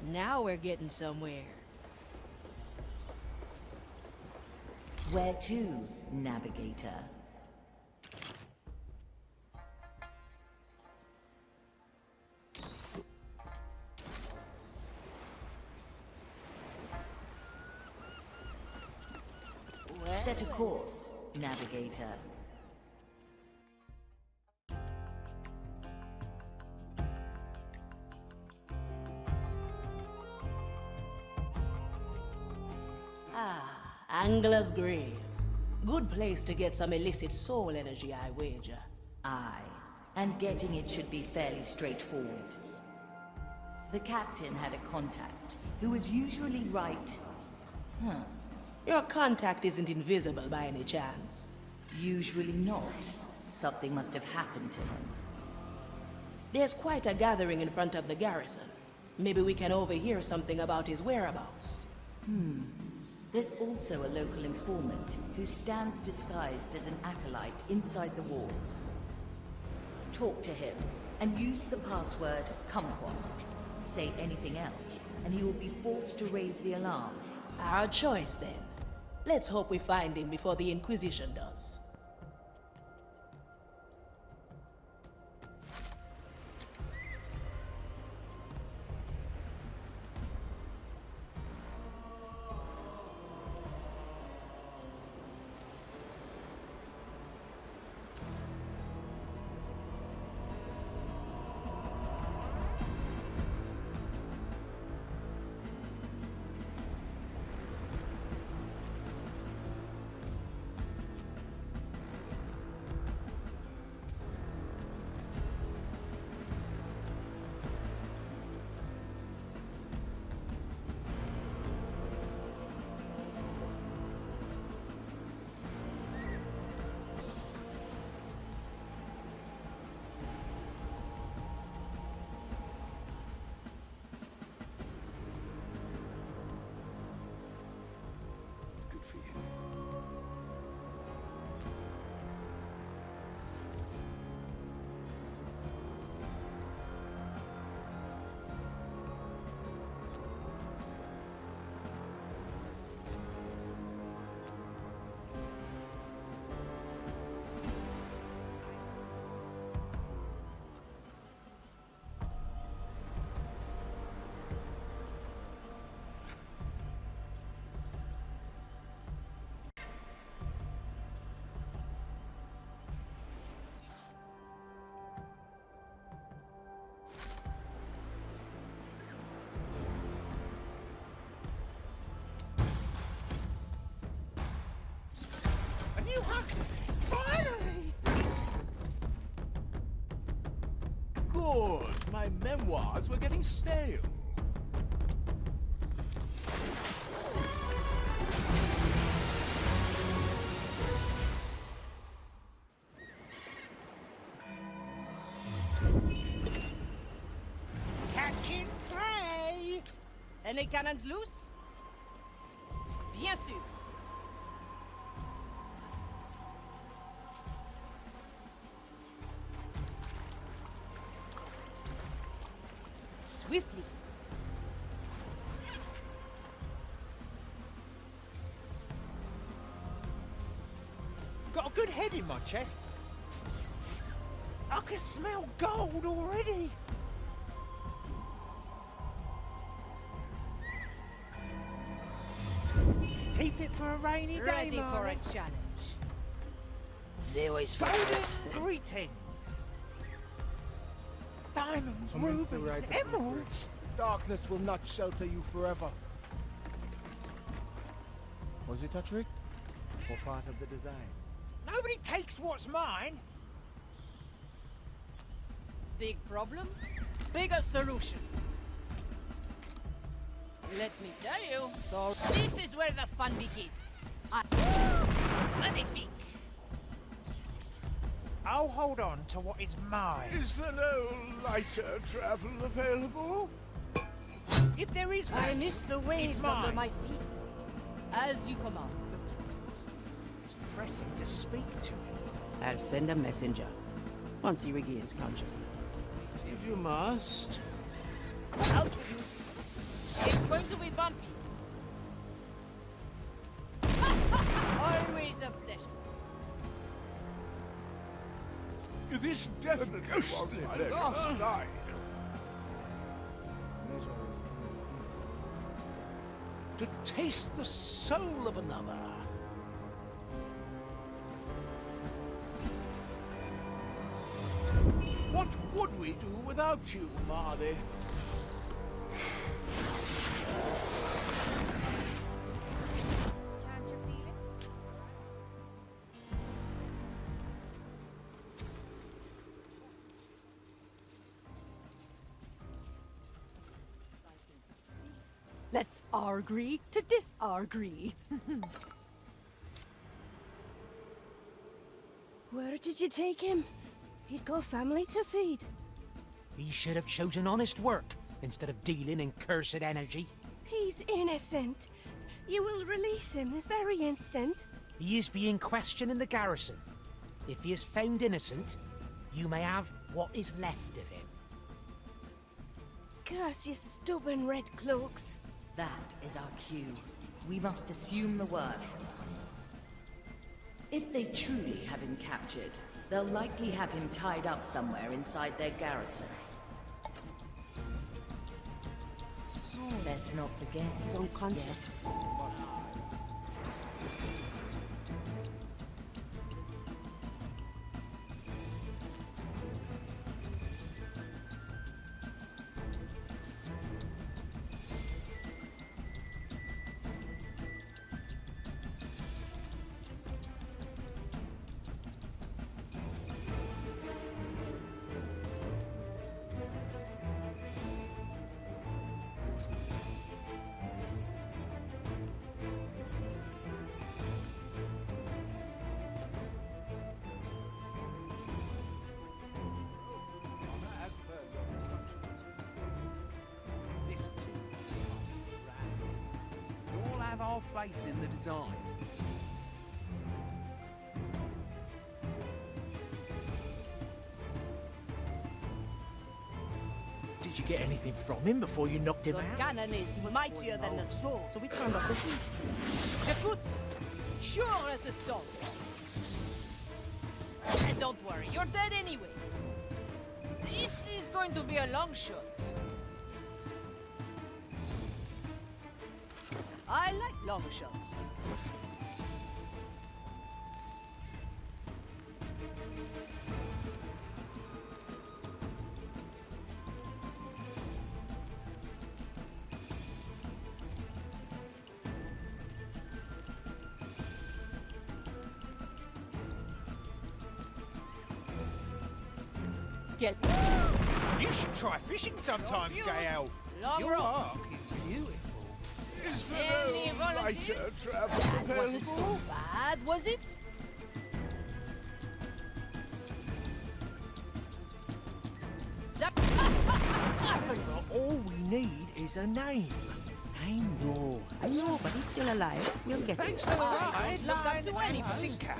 Now we're getting somewhere. Where to, navigator? Set a course, navigator. Angler's Grave. Good place to get some illicit soul energy, I wager. Aye, and getting it should be fairly straightforward. The captain had a contact who was usually right. Your contact isn't invisible by any chance. Usually not. Something must have happened to him. There's quite a gathering in front of the garrison. Maybe we can overhear something about his whereabouts. There's also a local informant who stands disguised as an acolyte inside the walls. Talk to him and use the password Kumquat. Say anything else, and he will be forced to raise the alarm. Our choice, then. Let's hope we find him before the Inquisition does. Finally! Good. My memoirs were getting stale. Catching prey! Any cannons loose? Bien sûr. Swiftly. Got a good head in my chest. I can smell gold already. Keep it for a rainy day, Ready for a Marlon. challenge. They always Golden find it. greetings. Diamonds, Commence the rubies, rite of emeralds. Darkness will not shelter you forever. Was it a trick? Or part of the design? Nobody takes what's mine. Big problem? Bigger solution. Let me tell you, this is where the fun begins. Magnifique. I'll hold on to what is mine. Is there no lighter travel available? If there is I one, miss the waves it's under mine. my feet. As you command. It's pressing to speak to him. I'll send a messenger once he regains consciousness. If you must. Out with you. This definitely was my last night. Leisure is never ceasing. To taste the soul of another. What would we do without you, Marley? Can't you feel it? Let's agree to disagree. Where did you take him? He's got a family to feed. He should have chosen honest work instead of dealing in cursed energy. He's innocent. You will release him this very instant. He is being questioned in the garrison. If he is found innocent, you may have what is left of him. Curse you stubborn red cloaks. That is our cue. We must assume the worst. If they truly have him captured, they'll likely have him tied up somewhere inside their garrison. So, Let's not forget. he's unconscious. As per your instructions. This too is rags. We all have our place in the design. Did you get anything from him before you knocked him The out? cannon is mightier than the sword. So we turned off the heat. J'écoute. Sure as a stone. And don't worry, you're dead anyway. This is going to be a long shot. I like long shots. Get You should try fishing sometime, Gael. long Your rope. arc is beautiful. Is there Any no lighter volunteers? travel That wasn't so available? bad, was it? Marvelous. All we need is a name. I know, but he's still alive. We'll get Thanks it. for the I ride, don't look up line to and anyone. sinker.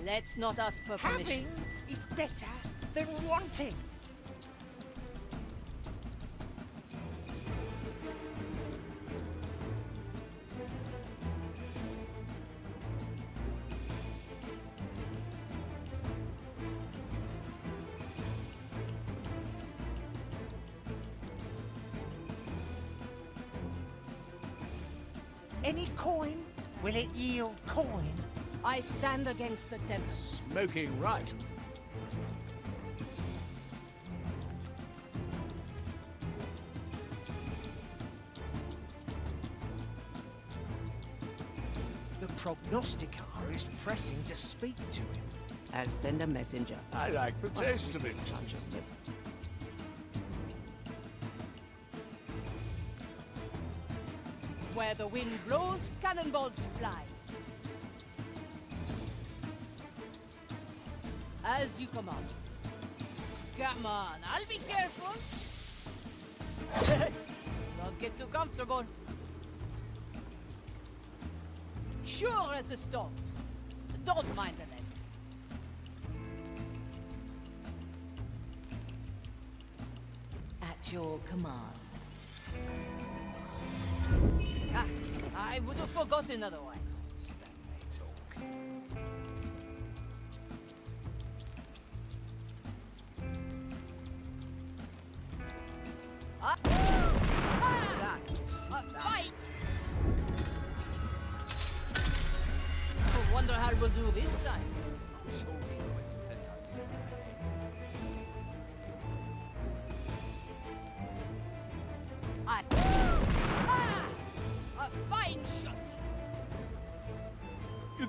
Let's not ask for permission. Having is better than wanting. Any coin? Will it yield coin? I stand against the devils. Smoking right. The prognosticator is pressing to speak to him. I'll send a messenger. I like the taste of it. Consciousness. Where the wind blows, cannonballs fly. As you command. Come on, I'll be careful. Don't get too comfortable. Sure as the storms. Don't mind the net. At your command. Ah, I would have forgotten otherwise. Stand there, talk. Ah! That is too A loud. fight! I wonder how we'll do this time. Surely always attend those. A fine shot!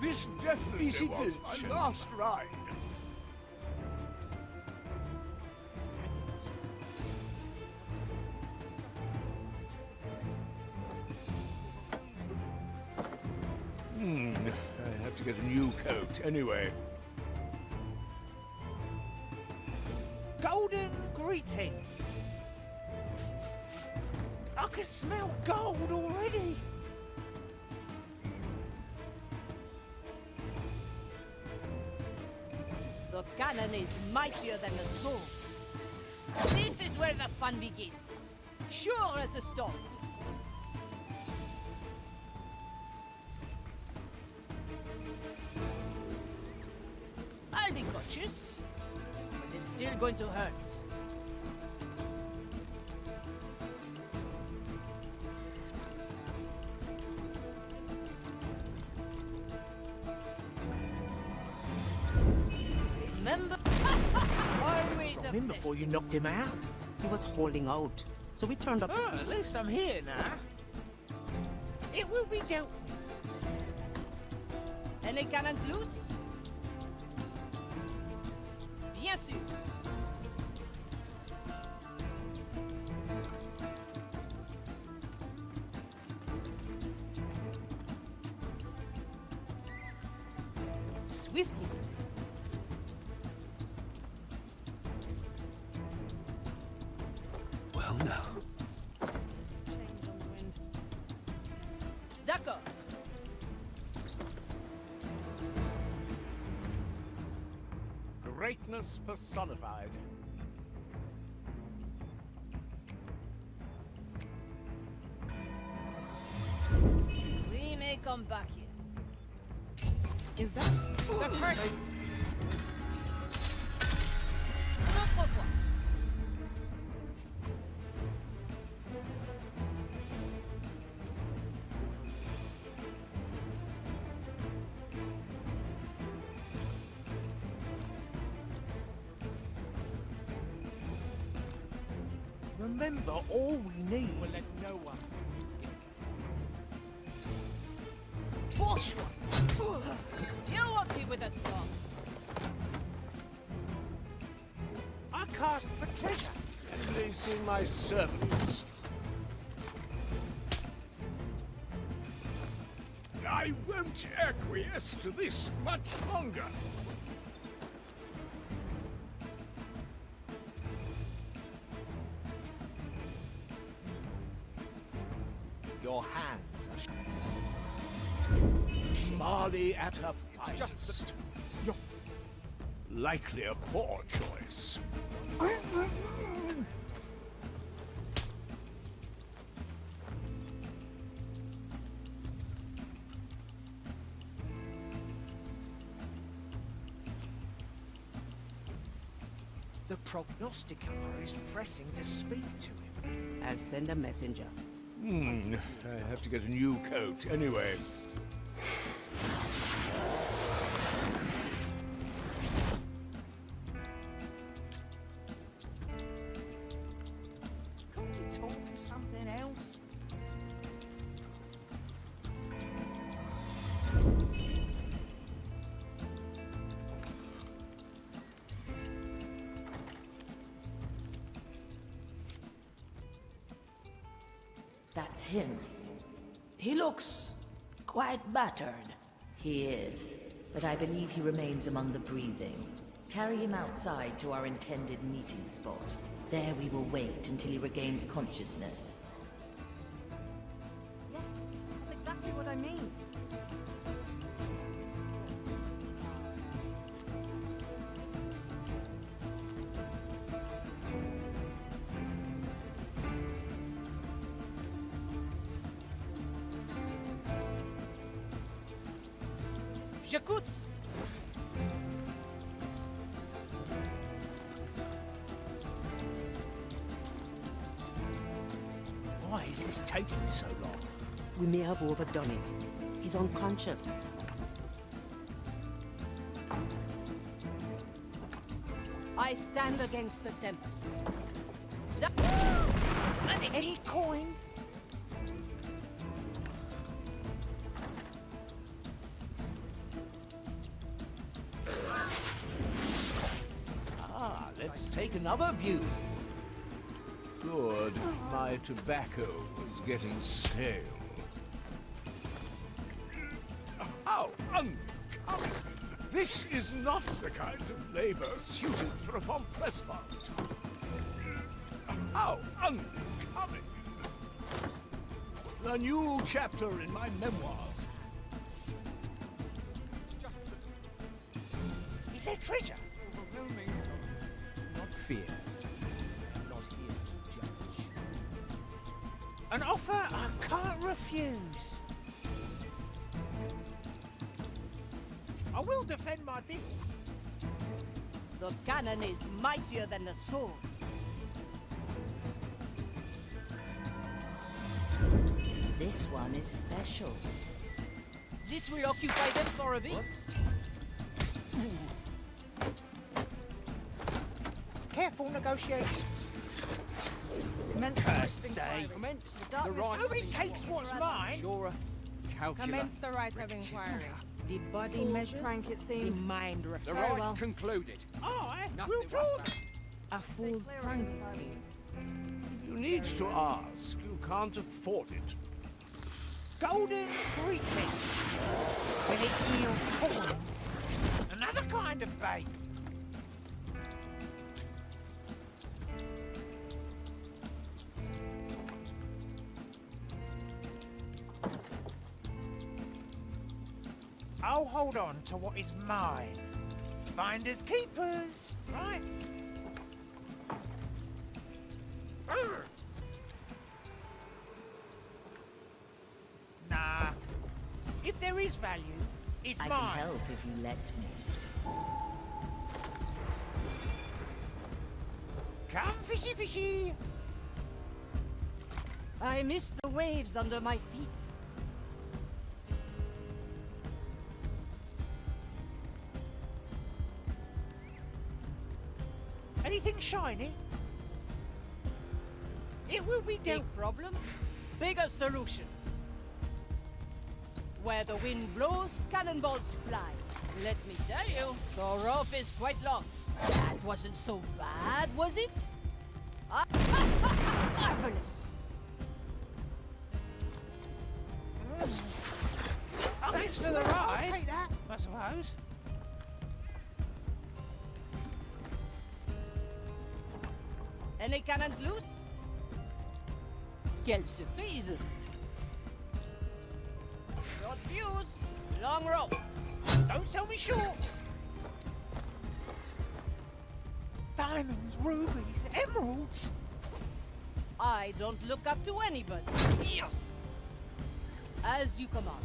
This definitely Easy was vision. my last ride. Is this taking us? I have to get a new coat anyway. Golden greetings. I can smell gold already. The cannon is mightier than the sword. This is where the fun begins. Sure as the storms. I'll be cautious, but it's still going to hurt. Remember? Always Got up him there. before you knocked him out. He was holding out, so we turned up. Oh, at least I'm here now. It will be dealt with. Any cannons loose? Bien sûr. Swiftly. Well, now. D'accord. Greatness personified. We may come back here. Is that? The first. Notre fois. Remember, all we need will let no one. Bourgeois. You won't be with us long. I cast for treasure. Placing my servants. I won't acquiesce to this much longer. Your hands are. Marley at her It's just finest. You're Likely a poor choice. The prognosticator is pressing to speak to him. I'll send a messenger. I have to get a new coat anyway. Can't we talk of something else? That's him. He looks quite battered. He is, but I believe he remains among the breathing. Carry him outside to our intended meeting spot. There we will wait until he regains consciousness. Yes, that's exactly what I mean. J'écoute. Why is this taking so long? We may have overdone it. He's unconscious. I stand against the Tempest. Any coin? Let's take another view. Good. My tobacco is getting stale. How uncommon! This is not the kind of labor suited for a Von Pressfund. How uncommon! A new chapter in my memoirs. Is there treasure? Overwhelming. Not fear. Not here to judge. An offer I can't refuse. I will defend my dignity. The cannon is mightier than the sword. This one is special. This will occupy them for a bit. Careful negotiation. Cursed day. The right nobody takes what's mine. Sure. Calculate. Commence the right of inquiry. The body Fool's measures, prank, it seems. the mind The referral. right's concluded. I Nothing will was draw done. them. A fool's prank, it seems. You need to ask. You can't afford it. Golden greeting. With its eel corn. Another kind of bait. I'll hold on to what is mine. Finders keepers, right? Urgh. Nah. If there is value, it's I mine. can help if you let me. Come, fishy, fishy. I miss the waves under my feet. Anything shiny? It will be dealt. Big problem, bigger solution. Where the wind blows, cannonballs fly. Let me tell you, the rope is quite long. That wasn't so bad, was it? Marvelous! Thanks for the ride. I'll take that, I suppose. Any cannons loose? Quelle surprise! Short fuse, long rope. Don't sell me short. Diamonds, rubies, emeralds. I don't look up to anybody. As you command.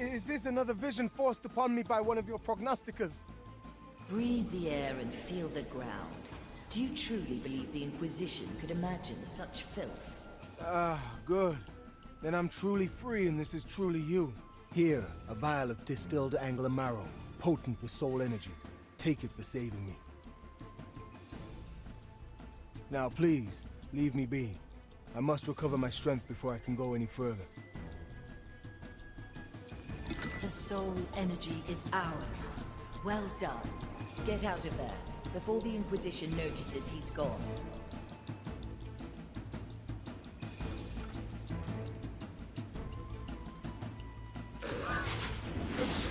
Is this another vision forced upon me by one of your prognosticators? Breathe the air and feel the ground. Do you truly believe the Inquisition could imagine such filth? Good. Then I'm truly free and this is truly you. Here, a vial of distilled angler marrow, potent with soul energy. Take it for saving me. Now please, leave me be. I must recover my strength before I can go any further. The soul energy is ours. Well done. Get out of there, before the Inquisition notices he's gone.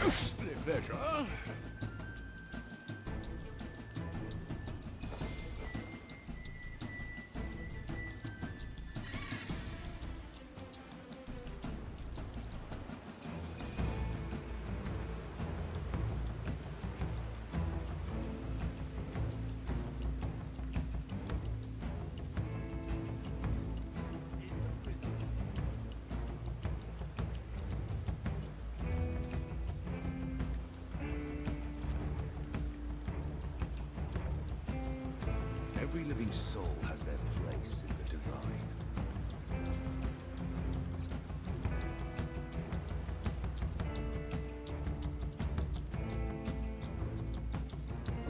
Ghostly pleasure. Is the prison's Every living soul has their place in the design.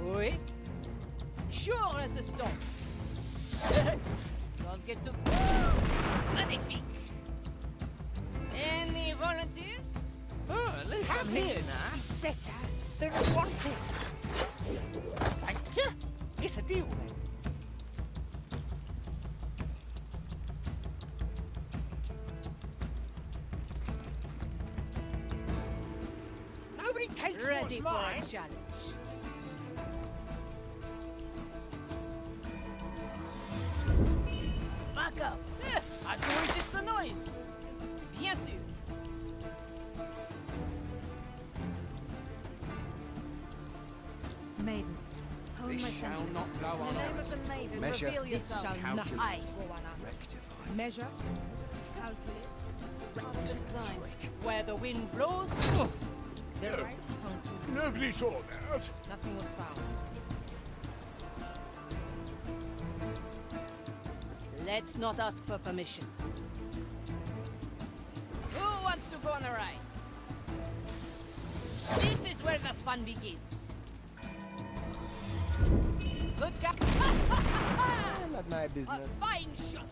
Oui. Sure as a stone. Don't get too... Magnifique. Any volunteers? Oh, at least I'm here now. It's better than wanting. Thank you. It's a deal then. Nobody takes Ready what's for mine. a challenge. Back up. À quoi resist the noise? Bien sûr. Maiden, hold my This shall senses. not go In the name of the unnoticed. maiden, Measure, reveal This yourself. shall not calculate, go unanswered. rectify. Measure, calculate, Part of the design. Where the wind blows, the rights conclude. Nobody saw that. Nothing was found. let's not ask for permission. Who wants to go on a ride? This is where the fun begins. Good cap. Not my A business. fine shot.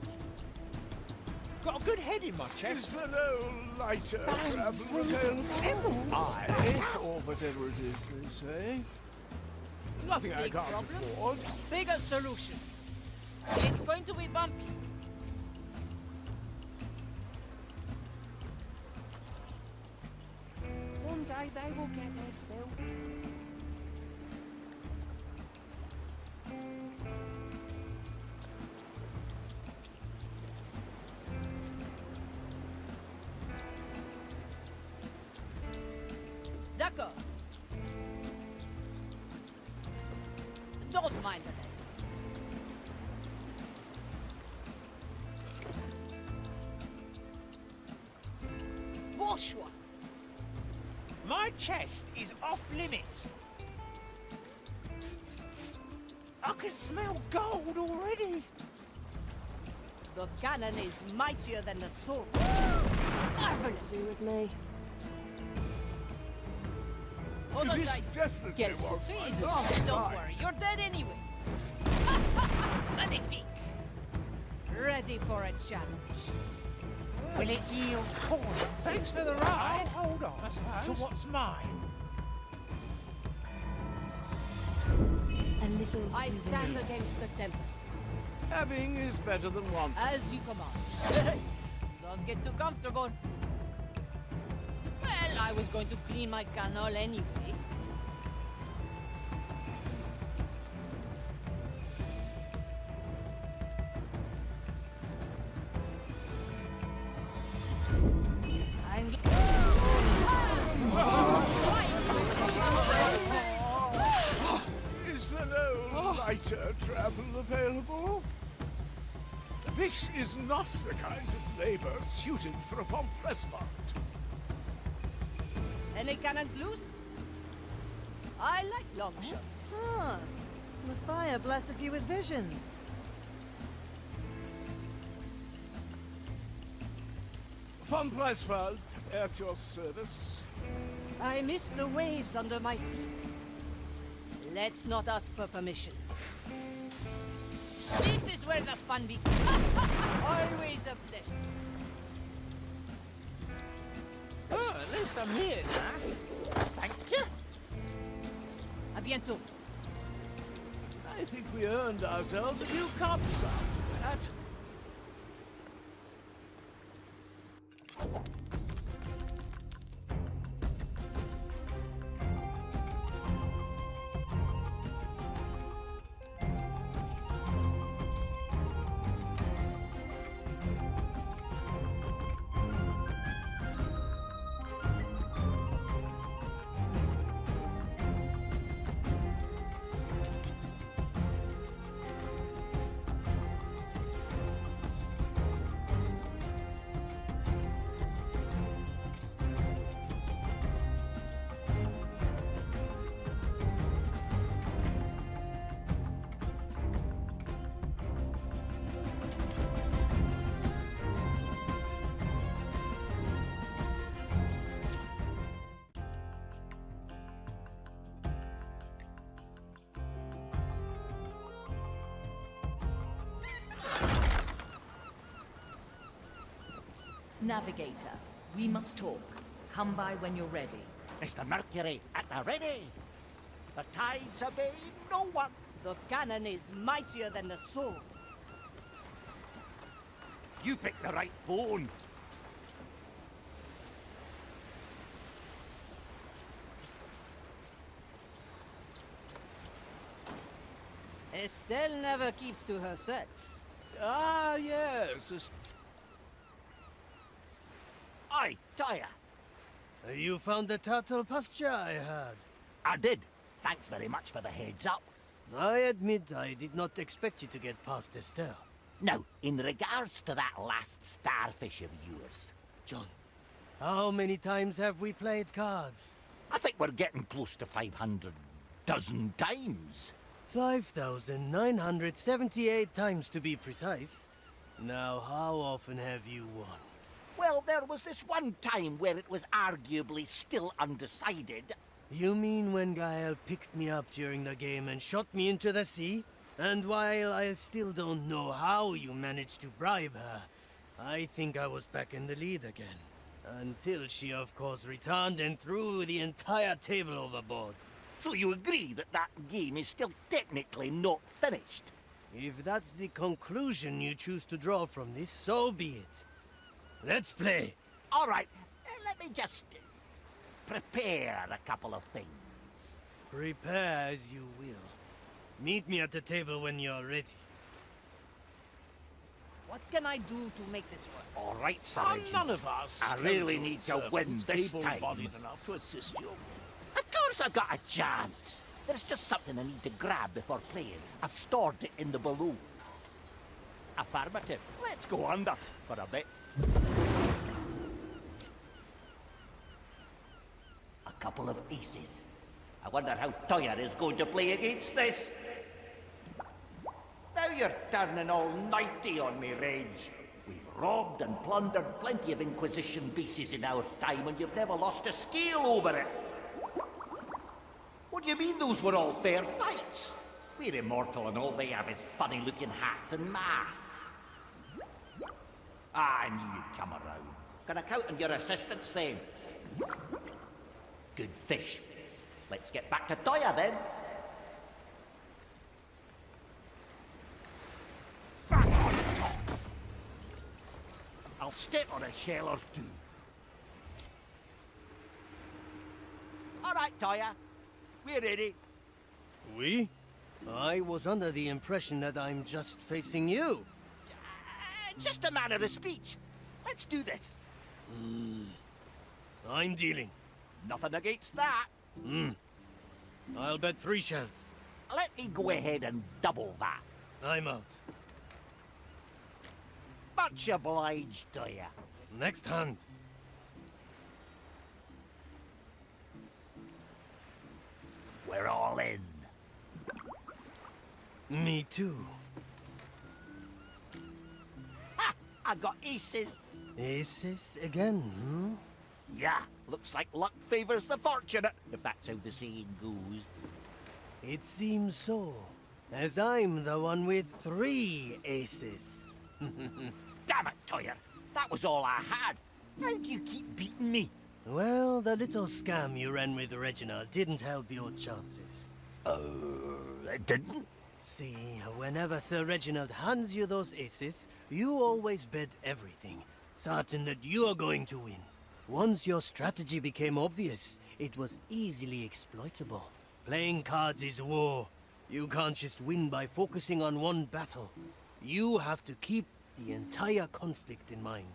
Got a good head in my Is chest. there no lighter travel available? Aye, or whatever it is they say. Nothing I Big can't problem? afford. Bigger solution. It's going to be bumpy. One day they will get their fill. D'accord. Don't mind the name. Bourgeois. My chest is off limits. I can smell gold already. The cannon is mightier than the sword. Marvelous. With me. Hold on This tight. definitely Get was my Jesus. last Don't ride. worry, you're dead anyway. Magnifique. Ready for a challenge. Will it yield coins? Thanks for the ride. I'll hold on to what's mine. A little I stand souvenir. against the tempest. Having is better than want. As you command. Don't get too comfortable. Well, I was going to clean my canal anyway. I'm... Is there no lighter travel available? This is not the kind of labor suited for a von Presswald. Any cannons loose? I like long shots. Ah, the fire blesses you with visions. Von Presswald, at your service. I miss the waves under my feet. Let's not ask for permission. This is where the fun begins. Always a pleasure. Oh, at least I'm here now. Thank you. A bientôt. I think we earned ourselves a new cups after that. Navigator, we must talk. Come by when you're ready. Mr. Mercury, at the ready. The tides obey no one. The cannon is mightier than the sword. You picked the right bone. Estelle never keeps to herself. Ah, yes. Aye, Toya. You found the turtle pasture, I heard. I did. Thanks very much for the heads up. I admit I did not expect you to get past Estelle. Now, in regards to that last starfish of yours, John, how many times have we played cards? I think we're getting close to 500 dozen times. 5,978 times to be precise. Now, how often have you won? Well, there was this one time where it was arguably still undecided. You mean when Gael picked me up during the game and shot me into the sea? And while I still don't know how you managed to bribe her, I think I was back in the lead again. Until she, of course, returned and threw the entire table overboard. So you agree that that game is still technically not finished? If that's the conclusion you choose to draw from this, so be it. Let's play. All right, let me just prepare a couple of things. Prepare as you will. Meet me at the table when you're ready. What can I do to make this work? All right, Sir Ah, Reginald. none of us. I really need to win this time. Able-bodied enough to assist you. Of course I've got a chance. There's just something I need to grab before playing. I've stored it in the below. Affirmative. Let's go under for a bit. A couple of aces. I wonder how Toyer is going to play against this. Now you're turning all nighty on me, Reg. We've robbed and plundered plenty of Inquisition bases in our time, and you've never lost a scale over it. What do you mean those were all fair fights? We're immortal and all they have is funny-looking hats and masks. I knew you'd come around. Can I count on your assistance, then? Good fish. Let's get back to Toya, then. Back on top. I'll step on a shell or two. All right, Toya. We're ready. We? I was under the impression that I'm just facing you. Just a manner of speech. Let's do this. I'm dealing. Nothing against that. I'll bet 3 shells. Let me go ahead and double that. I'm out. Much obliged to you. Next hand. We're all in. Me too. Ha! I got aces. Aces again, hmm? Yeah, looks like luck favors the fortunate, if that's how the saying goes. It seems so, as I'm the one with 3 aces. Damn it, Toyer. That was all I had. How do you keep beating me? Well, the little scam you ran with Reginald didn't help your chances. It didn't? See, whenever Sir Reginald hands you those aces, you always bet everything, certain that you are going to win. Once your strategy became obvious, it was easily exploitable. Playing cards is war. You can't just win by focusing on one battle. You have to keep the entire conflict in mind.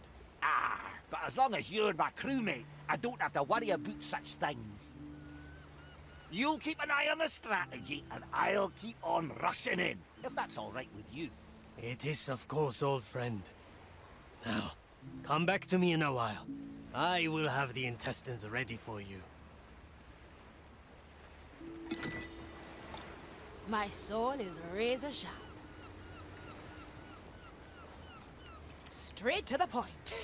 Ah, but as long as you're my crewmate, I don't have to worry about such things. You'll keep an eye on the strategy, and I'll keep on rushing in, if that's all right with you. It is, of course, old friend. Now, come back to me in a while. I will have the intestines ready for you. My sword is razor sharp. Straight to the point.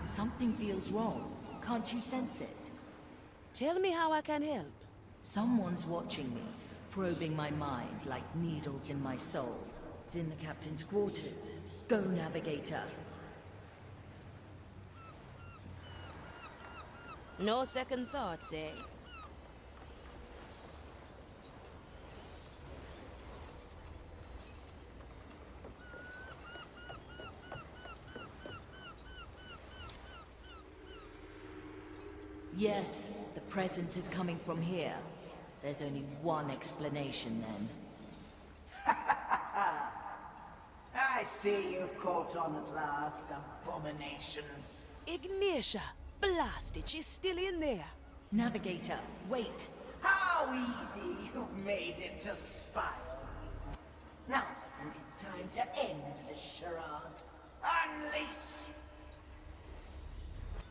Something feels wrong. Can't you sense it? Tell me how I can help. Someone's watching me, probing my mind like needles in my soul. It's in the captain's quarters. Go, Navigator. No second thoughts, eh? Yes, the presence is coming from here. There's only one explanation then. I see you've caught on at last, abomination. Ignatia! Blast it, she's still in there. Navigator, wait. How easy you've made it to spy on you. Now I think it's time to end this charade. Unleash!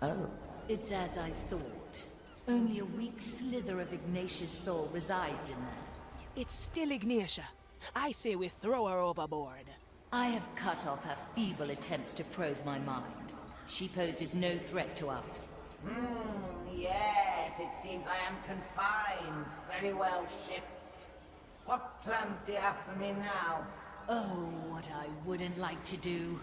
Oh, it's as I thought. Only a weak slither of Ignatius' soul resides in there. It's still Ignatia. I say we throw her overboard. I have cut off her feeble attempts to probe my mind. She poses no threat to us. Yes, it seems I am confined. Very well, ship. What plans do you have for me now? Oh, what I wouldn't like to do.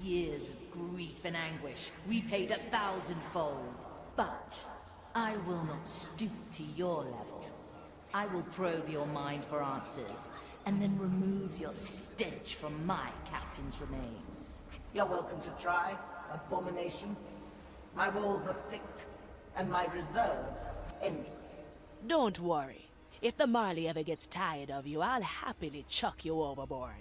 Years of grief and anguish, repaid 1,000-fold. But I will not stoop to your level. I will probe your mind for answers, and then remove your stench from my captain's remains. You're welcome to try, abomination. My walls are thick, and my reserves endless. Don't worry. If the Marley ever gets tired of you, I'll happily chuck you overboard.